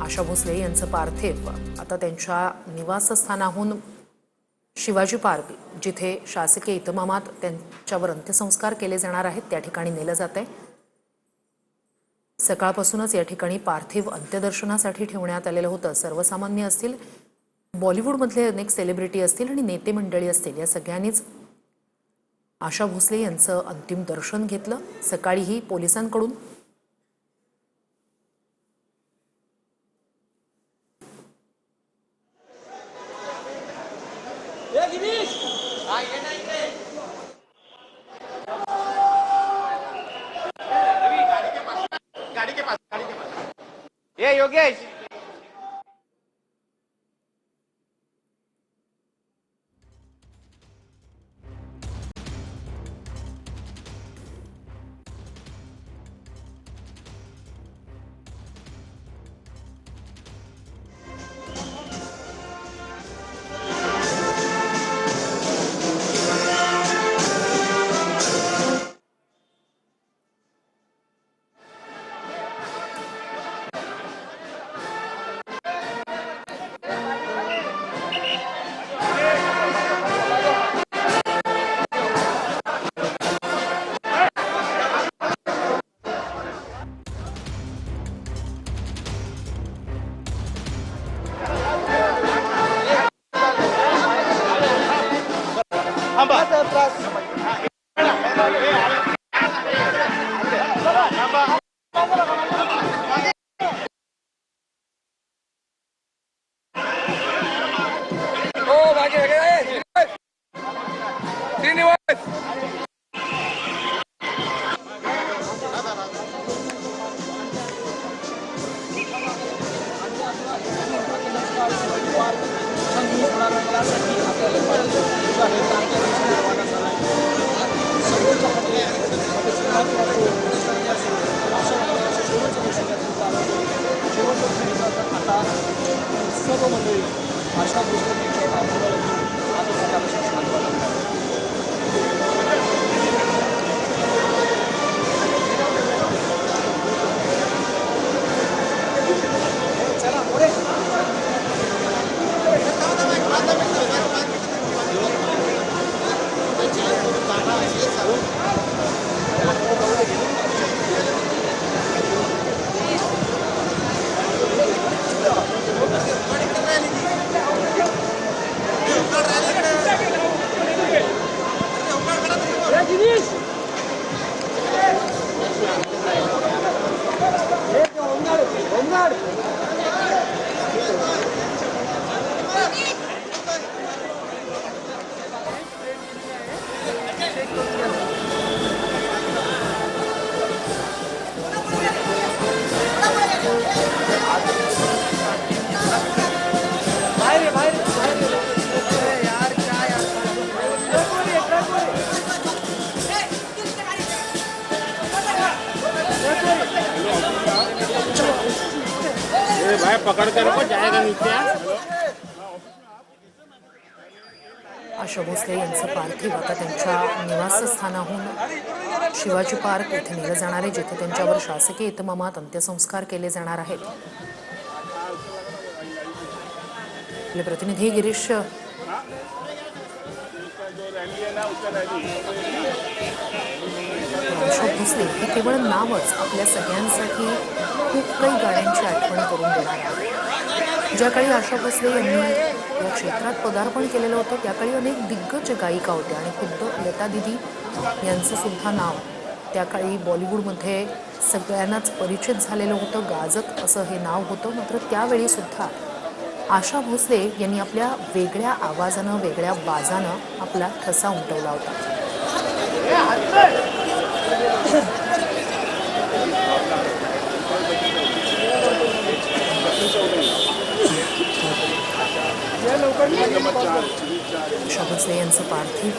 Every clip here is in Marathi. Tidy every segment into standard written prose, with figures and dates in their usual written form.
आशा भोसले यांचं पार्थिव आता त्यांच्या निवासस्थानाहून शिवाजी पार्क जिथे शासकीय इतमामात त्यांच्यावर अंत्यसंस्कार केले जाणार आहेत त्या ठिकाणी नेलं जात आहे। सकाळपासूनच या ठिकाणी पार्थिव अंत्यदर्शनासाठी ठेवण्यात आलेलं होतं। सर्वसामान्य असतील, बॉलिवूडमधले अनेक सेलिब्रिटी असतील आणि नेते मंडळी असतील, या सगळ्यांनीच आशा भोसले यांचं अंतिम दर्शन घेतलं। सकाळीही पोलिसांकडून ये योगेश सर्व मंडळी आशा भोसले भाई पकड़ कर ऊपर जाएगा नीचे। आशा भोसले यांचं पार्थिव आता त्यांच्या निवासस्थानाहून शिवाजी पार्क येथे नेलं जाणार आहे जिथे त्यांच्यावर शासकीय इतमामात अंत्यसंस्कार केले जाणार आहेत। आपले प्रतिनिधी गिरीश आशा भोसले हे केवळ नावच आपल्या सगळ्यांसाठी खूप काही गाण्यांची आठवण करून देणार आहे। ज्या काळी आशा भोसले यांनी या क्षेत्रात पदार्पण केलेलं होतं त्या काळी अनेक दिग्गज गायिका होत्या आणि खुद्द लता दीदी यांचं सुद्धा नाव त्या काळी बॉलिवूडमध्ये सगळ्यांनाच परिचित झालेलं होतं। गाजत असं हे नाव होतं। मात्र त्यावेळी सुद्धा आशा भोसले यांनी आपल्या वेगळ्या आवाजानं, वेगळ्या बाजानं आपला ठसा उमटवला होता। आशा भोसले यांचं पार्थिव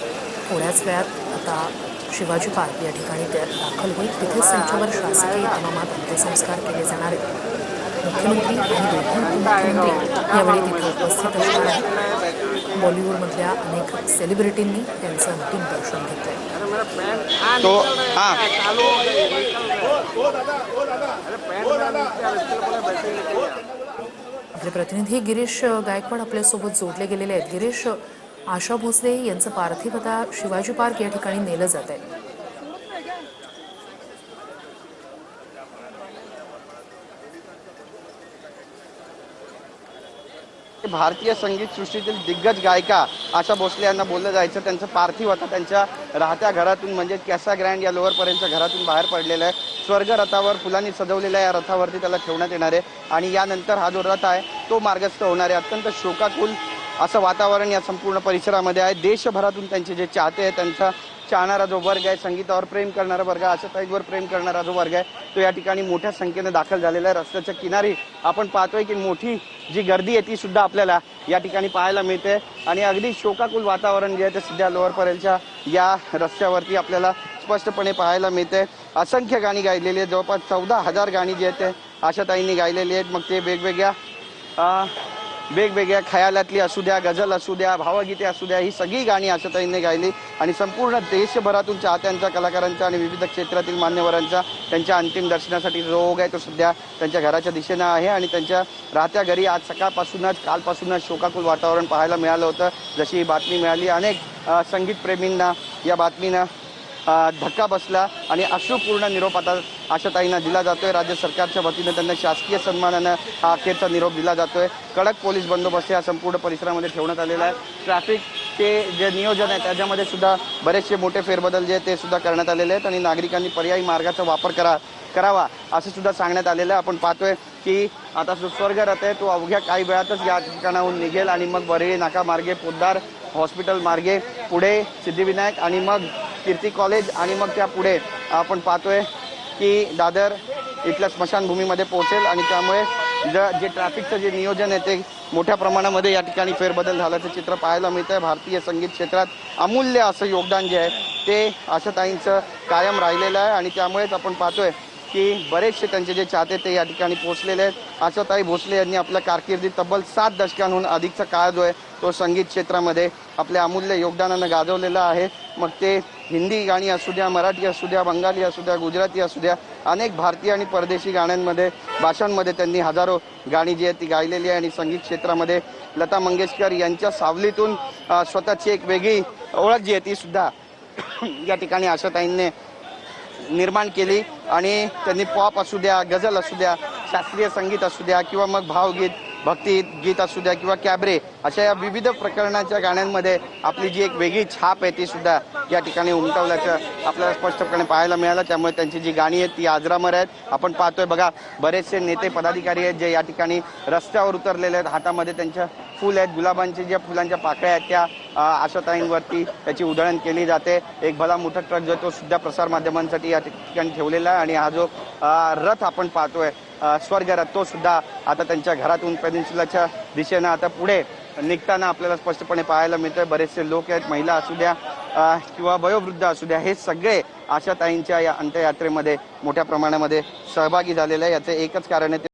थोड्याच वेळात आता शिवाजी पार्क या ठिकाणी दाखल होईल। तिथेच त्यांच्यावर शासकीय इतमामात अंत्यसंस्कार केले जाणार आहेत। मुख्यमंत्री आणि दोन्ही उपमुख्यमंत्री यावेळी तिथे उपस्थित असणार आहेत। बॉलिवूडमधल्या अनेक सेलिब्रिटींनी त्यांचं अंतिम दर्शन घेतलंय। तो प्रतिनिधी गिरीश गायकवाड आपल्यासोबत जोडले गेलेले आहेत. गिरीश, आशा भोसले यांचं पार्थिव आता शिवाजी पार्क या ठिकाणी नेलं जात आहे. भारतीय संगीत सृष्टीतील दिग्गज गायिका आशा भोसले यांना बोललं जायचं. त्यांचं पार्थिव आता त्यांच्या राहत्या घरातून म्हणजे कॅसा ग्रँड या लोअरपर्यंतच्या घरातून बाहेर पडलेलं आहे. स्वर्ग रथावर फुलांनी सजवलेल्या या रथावरती त्याला ठेवण्यात येणार आहे आणि यानंतर हा जो रथ आहे तो मार्गस्थ होणार आहे. अत्यंत शोकाकुल असं वातावरण या संपूर्ण परिसरामध्ये आहे. देशभरातून त्यांचे जे चाहते आहेत, त्यांचा चाहणारा जो वर्ग आहे, संगीतावर प्रेम करणारा वर्ग, आशाताईंवर प्रेम करणारा जो वर्ग आहे तो या ठिकाणी मोठ्या संख्येने दाखल झालेला आहे. रस्त्याच्या किनारी आपण पाहतोय की मोठी जी गर्दी आहे ती सुद्धा आपल्याला या ठिकाणी पाहायला मिळते आणि अगदी शोकाकुल वातावरण जे आहे ते सध्या लोअर परेलच्या या रस्त्यावरती आपल्याला स्पष्टपणे पाहायला मिळते. असंख्य गाणी गायलेली आहेत, जवळपास 14,000 गाणी जी आहेत ते आशाताईंनी गायलेली आहेत. मग ते वेगवेगळ्या खयालातली असू द्या, गझल असू द्या, भावगीते असू द्या, ही सगळी गाणी आशाताईंनी गायली आणि संपूर्ण देशभरातून चाहत्यांचा, कलाकारांचा आणि विविध क्षेत्रातील मान्यवरांचा त्यांच्या अंतिम दर्शनासाठी जो ओघ आहे तो सध्या त्यांच्या घराच्या दिशेनं आहे आणि त्यांच्या राहत्या घरी आज कालपासूनच शोकाकुल वातावरण पाहायला मिळालं होतं. जशी ही बातमी मिळाली, अनेक संगीतप्रेमींना या बातमीनं धक्का बसला आणि अश्रुपूर्ण निरोप आता आशाताईंना दिला जातोय. राज्य सरकारच्या वतीनं त्यांना शासकीय सन्मानानं हा अखेरचा निरोप दिला जातोय. कडक पोलीस बंदोबस्त या संपूर्ण परिसरामध्ये ठेवण्यात आलेला आहे. ट्रॅफिकचे जे नियोजन आहे त्याच्यामध्ये सुद्धा बरेचसे मोठे फेरबदल जे ते सुद्धा करण्यात आलेले आहेत आणि नागरिकांनी पर्यायी मार्गाचा वापर करावा असं सुद्धा सांगण्यात आलेलं आहे. आपण पाहतोय की आता जो स्वर्ग रथ आहे तो अवघ्या काही वेळातच या ठिकाणाहून निघेल आणि मग बरेली नाका मार्गे, पोद्दार हॉस्पिटल मार्गे पुढे सिद्धिविनायक आणि मग कीर्ती कॉलेज आणि मग त्या पुढे आपण पाहतोय की दादर इथल्या स्मशानभूमीमध्ये पोहोचेल आणि त्यामुळे जे ट्रॅफिकचं जे नियोजन आहे ते मोठ्या प्रमाणामध्ये या ठिकाणी फेरबदल झाल्याचं चित्र पाहायला मिळतंय. भारतीय संगीत क्षेत्रात अमूल्य असं योगदान जे आहे ते आशाताईंचं कायम राहिलेलं आहे आणि त्यामुळेच आपण पाहतोय की बरेचसे त्यांचे जे चाहते ते या ठिकाणी पोहोचलेले आहेत. आशाताई भोसले यांनी आपल्या कारकिर्दीत तब्बल 7 दशकांहून अधिकचा काळ जो आहे तो संगीत क्षेत्रामध्ये आपल्या अमूल्य योगदानानं गाजवलेला आहे. मग ते हिंदी गाणी असू द्या, मराठी असू द्या, बंगाली असू द्या, गुजराती असू द्या, अनेक भारतीय आणि परदेशी गाण्यांमध्ये भाषांमध्ये त्यांनी हजारो गाणी जी आहेत ती गायलेली आहे आणि संगीत क्षेत्रामध्ये लता मंगेशकर यांच्या सावलीतून स्वतःची एक वेगळी ओळख जी आहे ती सुद्धा या ठिकाणी आशाताईंनी निर्माण केली आणि त्यांनी पॉप असू द्या, गझल असू द्या, शास्त्रीय संगीत असू द्या किंवा मग भावगीत, भक्ती गीत असू द्या किंवा कॅबरे अशा या विविध प्रकरणाच्या गाण्यांमध्ये आपली जी एक वेगळी छाप आहे ती सुद्धा या ठिकाणी उमटवल्याचं आपल्याला स्पष्टपणे पाहायला मिळालं. त्यामुळे त्यांची जी गाणी आहेत ती अजरामर आहेत. आपण पाहतोय बघा, बरेचसे नेते पदाधिकारी आहेत जे या ठिकाणी रस्त्यावर उतरलेले आहेत. हातामध्ये त्यांच्या फुल आहेत, गुलाबांच्या ज्या फुलांच्या पाकळ्या आहेत त्या आशाताईंवरती त्याची उधळण केली जाते. एक भला मोठा ट्रक जो तो सुद्धा प्रसार माध्यमांसाठी या ठिकाणी ठेवलेला आहे आणि हा जो रथ आपण पाहतोय स्वर्ग रथ तो सुद्धा आता त्यांच्या घरातून पेनिन्सुलाच्या दिशेनं आता पुढे निघताना आपल्याला स्पष्टपणे पाहायला मिळतंय. बरेचसे लोक आहेत, महिला असू द्या किंवा वयोवृद्ध असू द्या, हे सगळे आशाताईंच्या या अंत्ययात्रेमध्ये मोठ्या प्रमाणामध्ये सहभागी झालेले आहे. याचं एकच कारण आहे